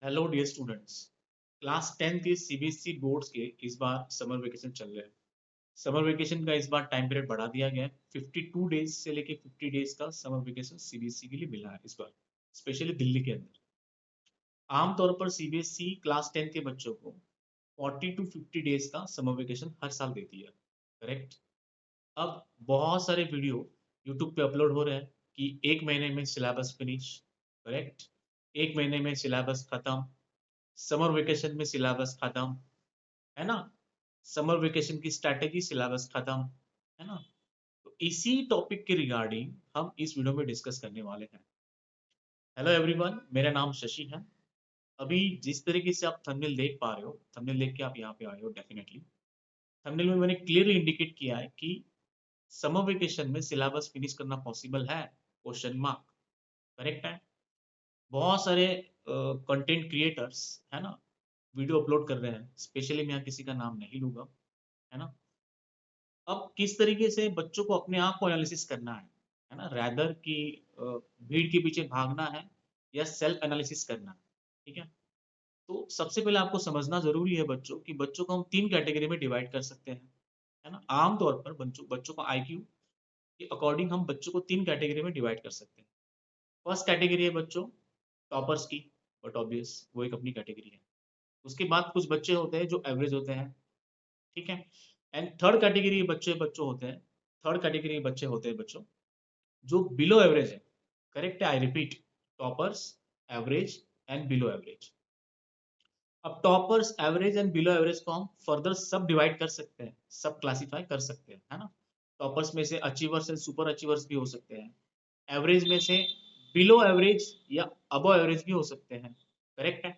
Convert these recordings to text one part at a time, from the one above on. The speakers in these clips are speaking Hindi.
Hello dear students. क्लास 10 के सीबीएसई बोर्ड्स के इस बार समर वेकेशन चल रहे हैं। समर वेकेशन का इस बार टाइम पीरियड बढ़ा दिया गया है। 52 डेज से लेके 50 डेज का समर वेकेशन सीबीएसई के लिए मिला है इस बार, स्पेशली दिल्ली के अंदर। आमतौर पर सीबीएसई क्लास 10 के बच्चों को 40 टू 50 डेज का समर वेकेशन हर साल देती है। करेक्ट। अब बहुत सारे वीडियो यूट्यूब पे अपलोड हो रहे हैं कि एक महीने में सिलेबस फिनिश। करेक्ट। एक महीने में सिलेबस खत्म। समर वेकेशन में सिलेबस खत्म, है ना। समर वेकेशन की स्ट्रैटेजी, सिलेबस खत्म, है ना। तो इसी टॉपिक के रिगार्डिंग हम इस वीडियो में डिस्कस करने वाले हैं। हेलो एवरीवन, मेरा नाम शशि है। अभी जिस तरीके से आप थंबनेल देख पा रहे हो, थंबनेल देख के आप यहाँ पे आए हो, डेफिनेटली थंबनेल में मैंने क्लियरली इंडिकेट किया है कि समर वेकेशन में सिलेबस फिनिश करना पॉसिबल है, क्वेश्चन मार्क। करेक्ट है। बहुत सारे कंटेंट क्रिएटर्स, है ना, वीडियो अपलोड कर रहे हैं। स्पेशली मैं यहाँ किसी का नाम नहीं लूंगा, है ना। अब किस तरीके से बच्चों को अपने आप को एनालिसिस करना है ना, रैदर कि भीड़ के पीछे भागना है या सेल्फ एनालिसिस करना है। ठीक है। तो सबसे पहले आपको समझना जरूरी है बच्चों कि बच्चों को हम तीन कैटेगरी में डिवाइड कर सकते हैं, है ना। आमतौर पर बच्चों बच्चों का आईक्यू के अकॉर्डिंग हम बच्चों को तीन कैटेगरी में डिवाइड कर सकते हैं। फर्स्ट कैटेगरी है बच्चों टॉपर्स की, बट ऑब्वियस वो एक अपनी कैटेगरी है। उसके बाद कुछ बच्चे होते हैं जो एवरेज होते हैं। ठीक है। एंड थर्ड कैटेगरी बच्चे बच्चों होते हैं, थर्ड कैटेगरी बच्चे होते हैं बच्चों जो बिलो एवरेज है। करेक्ट है, I repeat, toppers, average and below average. अब toppers, average and below average को हम फर्दर सब डिवाइड कर सकते हैं, सब क्लासिफाई कर सकते हैं, है ना। टॉपर्स में से अचीवर्स एंड सुपर अचीवर्स भी हो सकते हैं। एवरेज में से बिलो एवरेज या अबो एवरेज भी हो सकते हैं। करेक्ट है।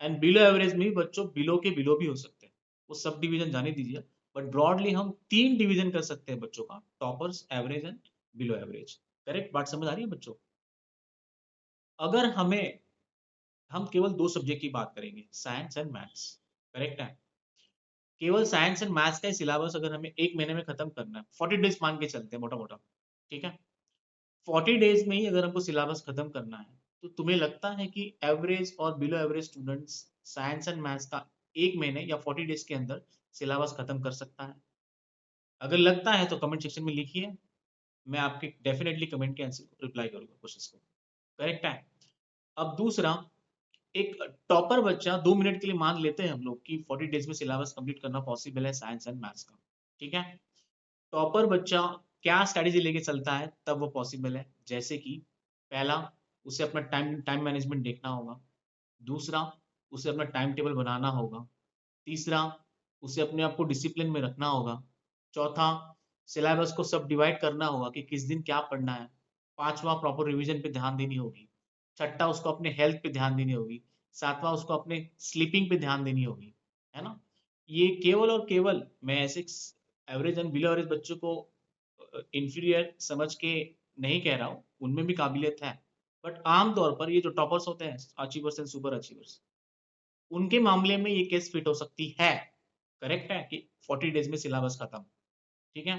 एंड बिलो एवरेज में भी बच्चों बिलो के बिलो भी हो सकते हैं। वो सब डिवीजन जाने दीजिए, बट ब्रॉडली हम तीन डिवीजन कर सकते हैं बच्चों का, toppers, average and below average. Correct, बात समझ आ रही है बच्चों। अगर हमें, हम केवल दो सब्जेक्ट की बात करेंगे, साइंस एंड मैथ्स। करेक्ट है। केवल साइंस एंड मैथ्स का सिलेबस अगर हमें एक महीने में खत्म करना है, 40 डेज मान के चलते हैं मोटा मोटा। ठीक है। 40 डेज में ही अगर हमको सिलेबस खत्म करना है, तो तुम्हें लगता है कि एवरेज और below average students science and maths का एक महीने या 40 डेज के अंदर सिलेबस खत्म कर सकता है? अगर लगता है तो कमेंट सेक्शन में लिखिए, मैं आपके डेफिनेटली कमेंट के आंसर को रिप्लाई करूंगा, क्वेश्चन को। करेक्ट है। अब दूसरा, एक टॉपर बच्चा 2 मिनट के लिए मान लेते हैं हम लोग कि 40 डेज में सिलेबस कंप्लीट करना पॉसिबल है साइंस एंड मैथ्स का। ठीक है। टॉपर बच्चा क्या स्ट्रैटेजी लेके चलता है तब वो पॉसिबल है, जैसे कि पहला, उसे अपना टाइम टाइम मैनेजमेंट देखना होगा। दूसरा, उसे अपना टाइम टेबल बनाना होगा। तीसरा, उसे अपने आप को डिसिप्लिन में रखना होगा। चौथा, सिलेबस को सब डिवाइड करना होगा कि किस दिन क्या पढ़ना है। पांचवा, प्रॉपर रिवीजन पे ध्यान देनी होगी। छठा, उसको अपने हेल्थ पे ध्यान देनी होगी। सातवां, उसको अपने स्लीपिंग पे ध्यान देनी होगी, है ना। ये केवल और केवल मैं ऐसे एवरेज एंड बिलो एवरेज बच्चों को इंफीरियर समझ के नहीं कह रहा हूँ, उनमें भी काबिलियत है। बट आमतौर पर ये जो टॉपर्स होते हैं, अचीवर्स एंड सुपर अचीवर्स, उनके मामले में ये केस फिट हो सकती है। करेक्ट है कि 40 डेज में सिलेबस खत्म। ठीक है।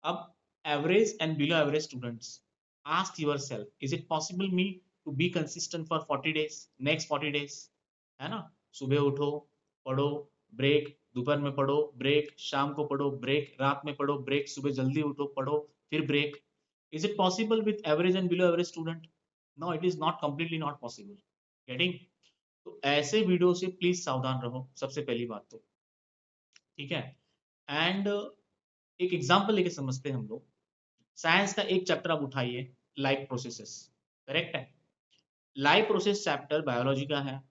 अब average and below average students, ask yourself, is it possible me to be consistent for 40 days, next 40 days, है ना। सुबह उठो, पढ़ो, ब्रेक, दोपहर में पढ़ो, ब्रेक, शाम को पढ़ो, ब्रेक, रात में पढ़ो, ब्रेक, सुबह जल्दी उठो, पढ़ो, फिर break. Is it possible with average and below average student? No, it is not, completely not possible. Getting? तो ऐसे वीडियो से प्लीज सावधान रहो, सबसे पहली बात तो। ठीक है। एंड एक एग्जांपल लेके समझते हैं हम लोग। साइंस का एक चैप्टर आप उठाइए, लाइफ प्रोसेसेस। करेक्ट है। लाइफ प्रोसेस चैप्टर बायोलॉजी का है।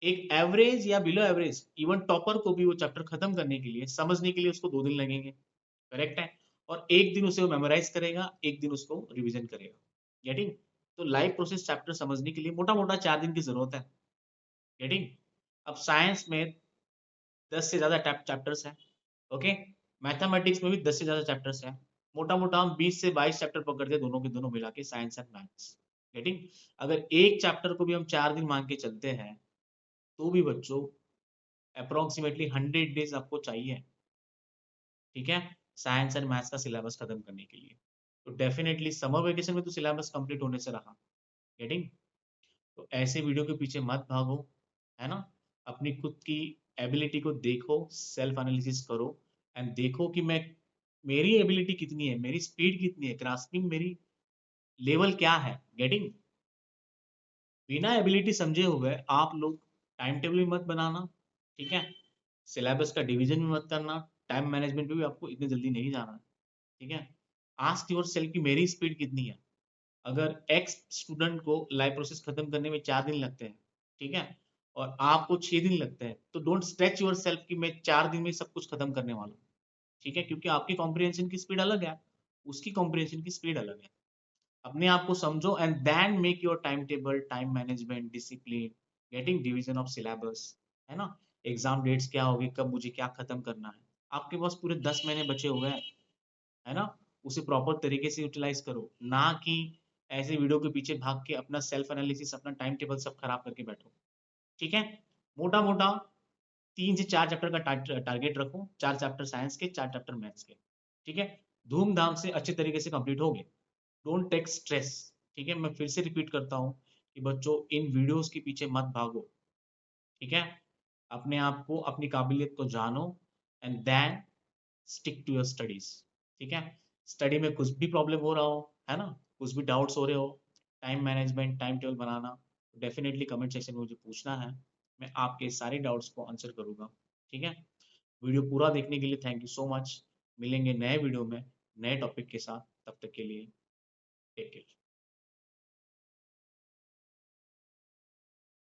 एक एवरेज या बिलो एवरेज, इवन टॉपर को भी वो चैप्टर खत्म करने के लिए, समझने के लिए उसको 2 दिन लगेंगे। करेक्ट है। और एक दिन उसे वो मेमोराइज करेगा, एक दिन उसको रिवीजन करेगा। गेटिंग? तो लाइफ प्रोसेस चैप्टर समझने के लिए मोटा मोटा 4 दिन की जरूरत है। गेटिंग? अब साइंस में 10 से ज्यादा चैप्टर्स हैं। ओके। मैथमेटिक्स में भी 10 से ज्यादा चैप्टर्स हैं। मोटा मोटा हम 20 से 22 चैप्टर पकड़ते हैं, दोनों के दोनों मिला के, साइंस एंड मैथ्स। गेटिंग? अगर एक चैप्टर को भी हम 4 दिन मान के चलते हैं, तो भी बच्चों अप्रोक्सीमेटली 100 डेज आपको चाहिए। ठीक है। साइंस एंड मैथ्स का सिलेबस खत्म करने के लिए। तो डेफिनेटली समर वेकेशन में तो सिलेबस कंप्लीट होने से रहा। गेटिंग? तो ऐसे वीडियो के पीछे मत भागो, है ना। अपनी खुद की एबिलिटी को देखो, सेल्फ एनालिसिस करो एंड देखो कि मैं मेरी एबिलिटी कितनी है, मेरी स्पीड कितनी है, ग्रास्पिंग मेरी लेवल क्या है, गेटिंग। बिना एबिलिटी समझे हुए आप लोग टाइम टेबल भी मत बनाना, ठीक है। सिलेबस का डिवीजन भी मत करना, टाइम मैनेजमेंट पे भी आपको इतनी जल्दी नहीं जाना है, ठीक है। आस्क योर सेल्फ कि मेरी स्पीड कितनी है। अगर एक्स स्टूडेंट को लाइव प्रोसेस खत्म करने में 4 दिन लगते हैं, ठीक है, और आपको 6 दिन लगते हैं, तो डोंट स्ट्रेच योर सेल्फ कि मैं 4 दिन में सब कुछ खत्म करने वाला हूँ, ठीक है, क्योंकि आपकी कॉम्प्रिहेंशन की स्पीड अलग है, उसकी कॉम्प्रिहेंशन की स्पीड अलग है। अपने आप को समझो and then make your time table, time management, discipline, getting division of syllabus, है ना। एग्जाम डेट्स क्या होगी, कब मुझे क्या खत्म करना है। आपके पास पूरे 10 महीने बचे हुए हैं, है ना। उसे प्रॉपर तरीके से यूटिलाइज करो, ना कि ऐसे वीडियो के पीछे भाग के अपना सेल्फ एनालिसिस, अपना टाइम टेबल सब खराब करके बैठो, ठीक है। मोटा मोटा 3 से 4 चैप्टर का टारगेट रखो, 4 चैप्टर साइंस के, 4 चैप्टर मैथ्स के, ठीक है। धूमधाम से अच्छे तरीके से कंप्लीट हो गए। डोंट टेक स्ट्रेस, ठीक है। मैं फिर से रिपीट करता हूँ कि बच्चों इन वीडियोस के पीछे मत भागो, ठीक है। अपने आप को, अपनी काबिलियत को जानो and then stick to your studies, ठीक है। स्टडी में कुछ भी प्रॉब्लम हो रहा हो, है ना, कुछ भी डाउट्स हो रहे हो, टाइम मैनेजमेंट, टाइम टेबल बनाना, डेफिनेटली कमेंट सेक्शन में मुझे पूछना है। मैं आपके सारे डाउट्स को आंसर करूंगा, ठीक है। वीडियो पूरा देखने के लिए थैंक यू सो मच। मिलेंगे नए वीडियो में नए टॉपिक के साथ, तब तक के लिए टेक केयर।